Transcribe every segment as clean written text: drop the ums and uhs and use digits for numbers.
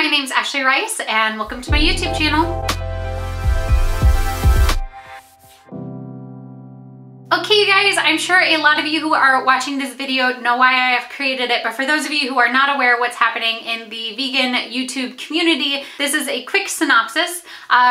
my name's Ashley Rice and welcome to my YouTube channel. Okay, you guys, I'm sure a lot of you who are watching this video know why I have created it, but for those of you who are not aware what's happening in the vegan YouTube community, this is a quick synopsis.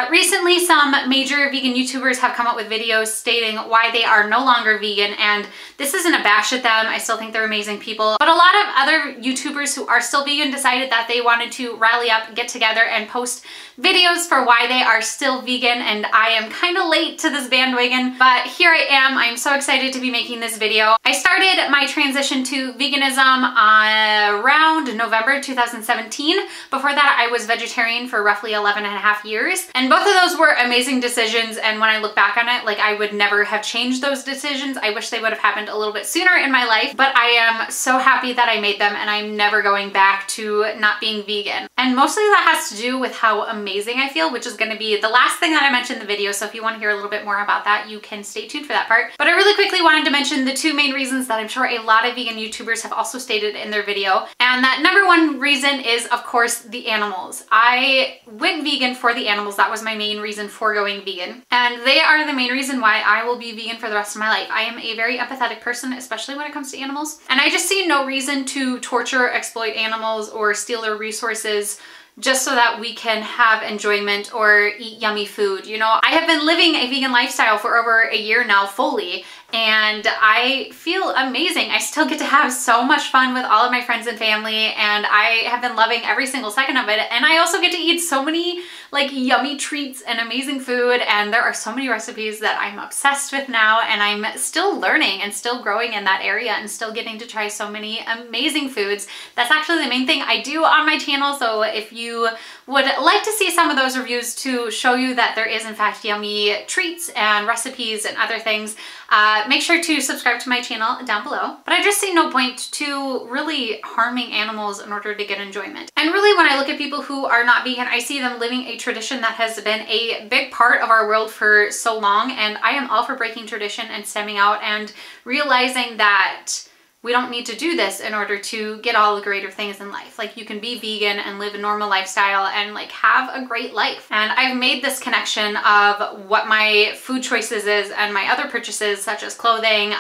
Recently, some major vegan YouTubers have come up with videos stating why they are no longer vegan, and this isn't a bash at them. I still think they're amazing people, but a lot of other YouTubers who are still vegan decided that they wanted to rally up, get together, and post videos for why they are still vegan, and I am kind of late to this bandwagon, but here I am. I'm so excited to be making this video. I started my transition to veganism around November 2017. Before that, I was vegetarian for roughly 11 and a half years, and both of those were amazing decisions, and when I look back on it, like, I would never have changed those decisions. I wish they would have happened a little bit sooner in my life, but I am so happy that I made them, and I'm never going back to not being vegan. And mostly that has to do with how amazing I feel, which is going to be the last thing that I mentioned in the video, so if you want to hear a little bit more about that, you can stay tuned for that part. But I really quickly wanted to mention the two main reasons that I'm sure a lot of vegan YouTubers have also stated in their video, and that number one reason is, of course, the animals. I went vegan for the animals. That was my main reason for going vegan, and they are the main reason why I will be vegan for the rest of my life. I am a very empathetic person, especially when it comes to animals, and I just see no reason to torture, exploit animals, or steal their resources just so that we can have enjoyment or eat yummy food. You know, I have been living a vegan lifestyle for over a year now fully, and I feel amazing. I still get to have so much fun with all of my friends and family, and I have been loving every single second of it. And I also get to eat so many like yummy treats and amazing food, and there are so many recipes that I'm obsessed with now, and I'm still learning and still growing in that area and still getting to try so many amazing foods. That's actually the main thing I do on my channel, so if you would like to see some of those reviews to show you that there is in fact yummy treats and recipes and other things, make sure to subscribe to my channel down below. But I just see no point to really harming animals in order to get enjoyment. And really, when I look at people who are not vegan, I see them living a tradition that has been a big part of our world for so long, and I am all for breaking tradition and stemming out and realizing that we don't need to do this in order to get all the greater things in life. Like, you can be vegan and live a normal lifestyle and like have a great life. And I've made this connection of what my food choices is and my other purchases, such as clothing,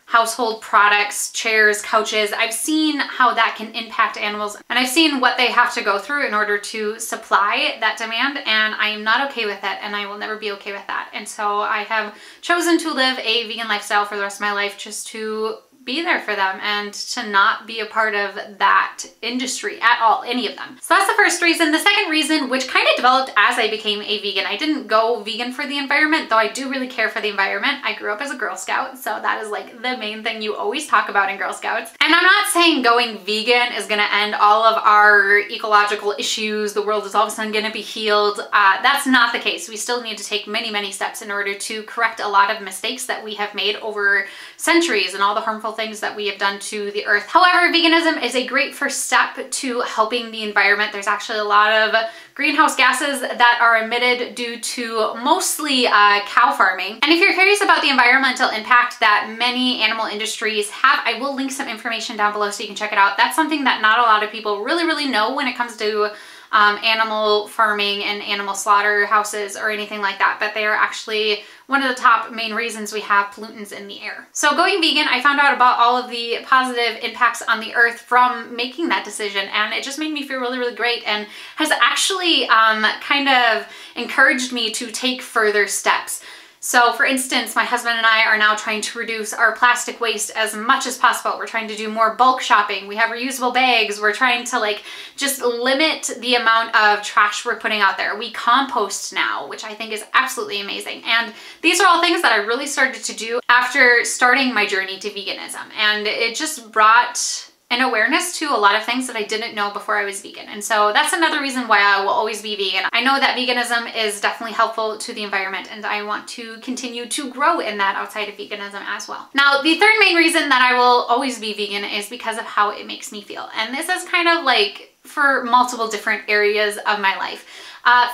household products, chairs, couches. I've seen how that can impact animals, and I've seen what they have to go through in order to supply that demand, and I am not okay with it, and I will never be okay with that. And so I have chosen to live a vegan lifestyle for the rest of my life, just to be there for them and to not be a part of that industry at all, any of them. So that's the first reason. The second reason, which kind of developed as I became a vegan, I didn't go vegan for the environment, though I do really care for the environment. I grew up as a Girl Scout, so that is like the main thing you always talk about in Girl Scouts. And I'm not saying going vegan is gonna end all of our ecological issues, the world is all of a sudden gonna be healed. That's not the case. We still need to take many, many steps in order to correct a lot of mistakes that we have made over centuries and all the harmful things that we have done to the earth. However, veganism is a great first step to helping the environment. There's actually a lot of greenhouse gases that are emitted due to mostly cow farming. And if you're curious about the environmental impact that many animal industries have, I will link some information down below so you can check it out. That's something that not a lot of people really know when it comes to animal farming and animal slaughterhouses or anything like that, but they are actually one of the top main reasons we have pollutants in the air. So going vegan, I found out about all of the positive impacts on the earth from making that decision, and it just made me feel really great, and has actually kind of encouraged me to take further steps. So for instance, my husband and I are now trying to reduce our plastic waste as much as possible. We're trying to do more bulk shopping. We have reusable bags. We're trying to like just limit the amount of trash we're putting out there. We compost now, which I think is absolutely amazing. And these are all things that I really started to do after starting my journey to veganism. And it just brought an awareness to a lot of things that I didn't know before I was vegan. And so that's another reason why I will always be vegan. I know that veganism is definitely helpful to the environment, and I want to continue to grow in that outside of veganism as well. Now, the third main reason that I will always be vegan is because of how it makes me feel. And this is kind of like for multiple different areas of my life.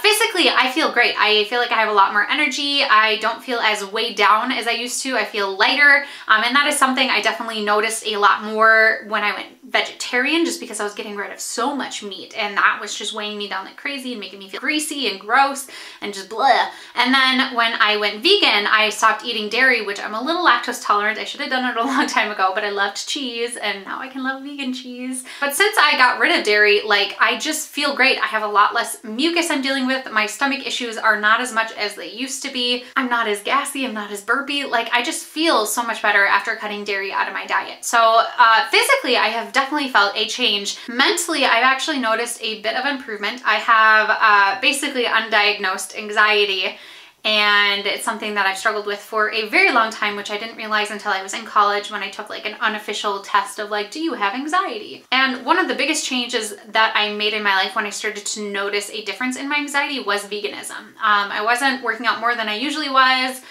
Physically, I feel great. I feel like I have a lot more energy. I don't feel as weighed down as I used to. I feel lighter. And that is something I definitely noticed a lot more when I went vegetarian, just because I was getting rid of so much meat, and that was just weighing me down like crazy and making me feel greasy and gross and just blah. And then when I went vegan, I stopped eating dairy, which I'm a little lactose tolerant. I should have done it a long time ago, but I loved cheese and now I can love vegan cheese. But since I got rid of dairy, like, I just feel great. I have a lot less mucus I'm dealing with. My stomach issues are not as much as they used to be. I'm not as gassy. I'm not as burpy. Like, I just feel so much better after cutting dairy out of my diet. So physically, I have definitely felt a change. Mentally, I've actually noticed a bit of improvement. I have basically undiagnosed anxiety, and it's something that I've struggled with for a very long time, which I didn't realize until I was in college when I took like an unofficial test of like, do you have anxiety? And one of the biggest changes that I made in my life when I started to notice a difference in my anxiety was veganism. I wasn't working out more than I usually was.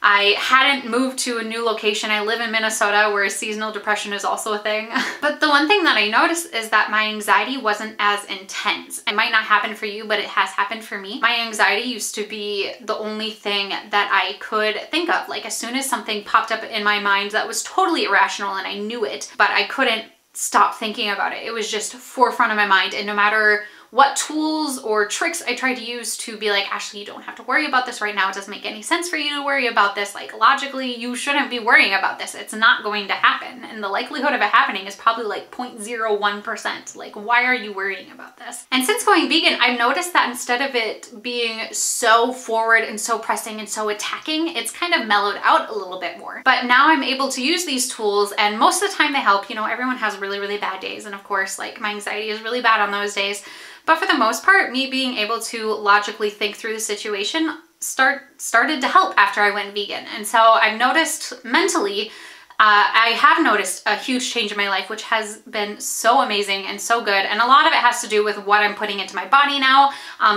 I hadn't moved to a new location. I live in Minnesota, where seasonal depression is also a thing. But the one thing that I noticed is that my anxiety wasn't as intense. It might not happen for you, but it has happened for me. My anxiety used to be the only thing that I could think of. Like, as soon as something popped up in my mind that was totally irrational and I knew it, but I couldn't stop thinking about it. It was just forefront of my mind, and no matter what tools or tricks I tried to use to be like, Ashley, you don't have to worry about this right now. It doesn't make any sense for you to worry about this. Like, logically, you shouldn't be worrying about this. It's not going to happen. And the likelihood of it happening is probably like 0.01%. Like, why are you worrying about this? And since going vegan, I've noticed that instead of it being so forward and so pressing and so attacking, it's kind of mellowed out a little bit more. But now I'm able to use these tools, and most of the time they help. You know, everyone has really, really bad days. And of course, like, my anxiety is really bad on those days. But for the most part, me being able to logically think through the situation started to help after I went vegan. And so I've noticed mentally, I have noticed a huge change in my life, which has been so amazing and so good. And a lot of it has to do with what I'm putting into my body now.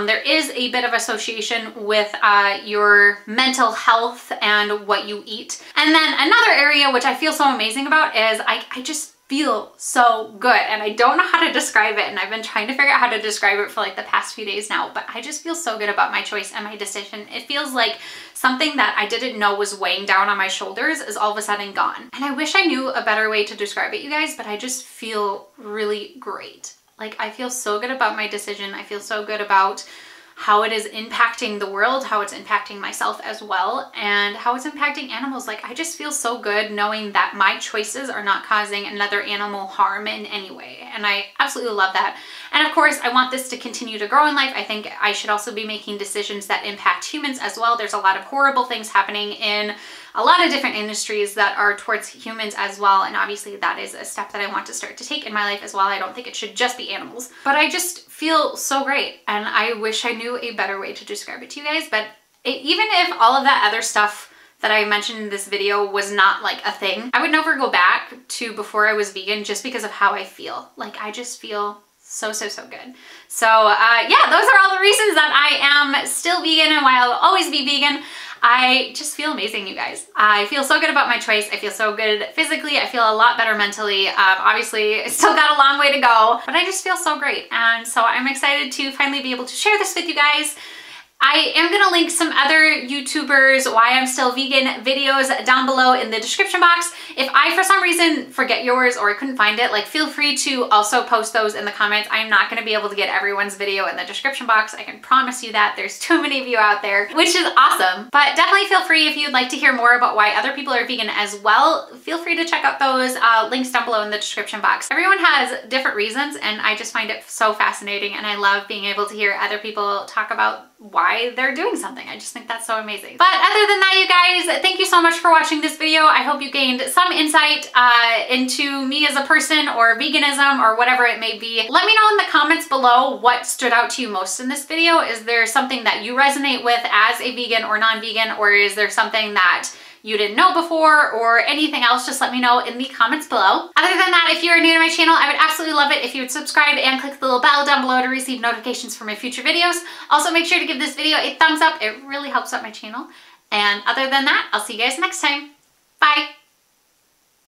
There is a bit of association with your mental health and what you eat. And then another area which I feel so amazing about is I just feel so good, and I don't know how to describe it, and I've been trying to figure out how to describe it for like the past few days now, but I just feel so good about my choice and my decision. It feels like something that I didn't know was weighing down on my shoulders is all of a sudden gone. And I wish I knew a better way to describe it, you guys, but I just feel really great. Like, I feel so good about my decision. I feel so good about how it is impacting the world, how it's impacting myself as well, and how it's impacting animals. Like, I just feel so good knowing that my choices are not causing another animal harm in any way. And I absolutely love that. And of course, I want this to continue to grow in life. I think I should also be making decisions that impact humans as well. There's a lot of horrible things happening in a lot of different industries that are towards humans as well. And obviously that is a step that I want to start to take in my life as well. I don't think it should just be animals, but I just feel so great. And I wish I knew a better way to describe it to you guys. But even if all of that other stuff that I mentioned in this video was not like a thing, I would never go back to before I was vegan, just because of how I feel. Like, I just feel so good. So yeah, those are all the reasons that I am still vegan and why I'll always be vegan. I just feel amazing, you guys. I feel so good about my choice. I feel so good physically. I feel a lot better mentally. Obviously, I still got a long way to go, but I just feel so great. And so I'm excited to finally be able to share this with you guys. I am gonna link some other YouTubers why I'm still vegan videos down below in the description box. If I, for some reason, forget yours or I couldn't find it, like, feel free to also post those in the comments. I'm not gonna be able to get everyone's video in the description box. I can promise you that. There's too many of you out there, which is awesome. But definitely feel free, if you'd like to hear more about why other people are vegan as well, feel free to check out those links down below in the description box. Everyone has different reasons, and I just find it so fascinating, and I love being able to hear other people talk about why they're doing something. I just think that's so amazing. But other than that, you guys, thank you so much for watching this video. I hope you gained some insight into me as a person, or veganism, or whatever it may be. Let me know in the comments below what stood out to you most in this video. Is there something that you resonate with as a vegan or non-vegan, or is there something that you didn't know before, or anything else? Just let me know in the comments below. Other than that, if you are new to my channel, I would absolutely love it if you would subscribe and click the little bell down below to receive notifications for my future videos. Also, make sure to give this video a thumbs up. It really helps out my channel. And other than that, I'll see you guys next time. Bye.